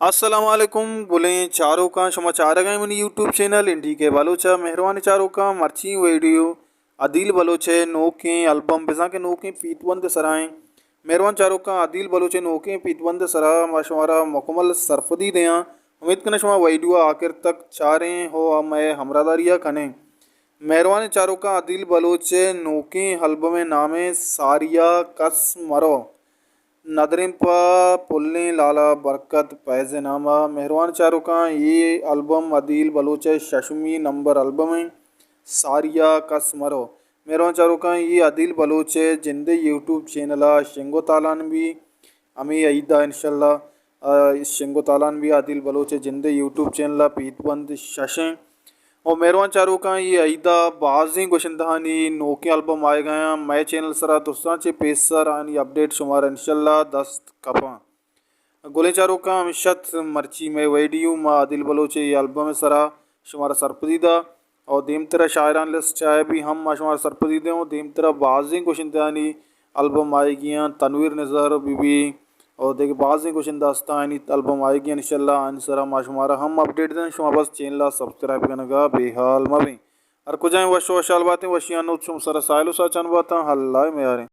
अस्सलाम वालेकुम। बोलें चारों का समाचार है मैंने यूट्यूब चैनल इंडी के बलोचा मेहरबानी चारों का मर्ची वीडियो अदील बलोचे नोके एल्बम बिजा के नोके पीतवंद सराएं मेहरबान चारों का अदील बलोचे नोके पीतवंद सरा माशमारा मुकम्मल सरफदी दें। उम्मीद करना शुमा वीडियो आखिर तक चारें हो मैं हमरादारिया कने मेहरबानी चारों का अदील बलोचे नोके एल्बम नामे सारिया कस मरो नदरिन पा पुल्ली लाला बरकत पैजनामा मेहरबान चारों का ये एल्बम अदील बलोच शशमी नंबर एल्बम है सारिया कसमरो मेहरबान चारों का ये अदील बलोच जिंदे यूट्यूब चैनल शिंगो तालान भी अमी ईदा इंशाल्लाह इस शिंगो तालान भी अदील बलोच जिंदे यूट्यूब चैनल पीतबंद शशें और मेहरबान चारों का ये ईदा बाजी गोशंदहानी नोके एल्बम आए गए हैं मैं चैनल सरा तुस्साचे पेसर आनी अपडेट शुमार इंशाल्लाह दस्त कपा गोले चारों का मिशत मर्ची में वीडियो मा आदिल बलोचे ये एल्बम सरा शुमारा सरपदीदा और दीम तरह शायरान लिस्ट चाहे भी हम शुमारा सरपदीदे हों दीम तरह बाजी गोशंदहानी एल्बम आएगी तनवीर नज़र बीबी और देखिए बाज़ कुछ दास्तानी एल्बम आएगी इंशाल्लाह आंसरा माशुमारा हम अपडेट दें शुमा बस चैनल सब्सक्राइब करने का बेहाल मवी हर कुछ वशो वशाल बातें वशियान सर साइलो सा चन बातें हल्ला में आ रहे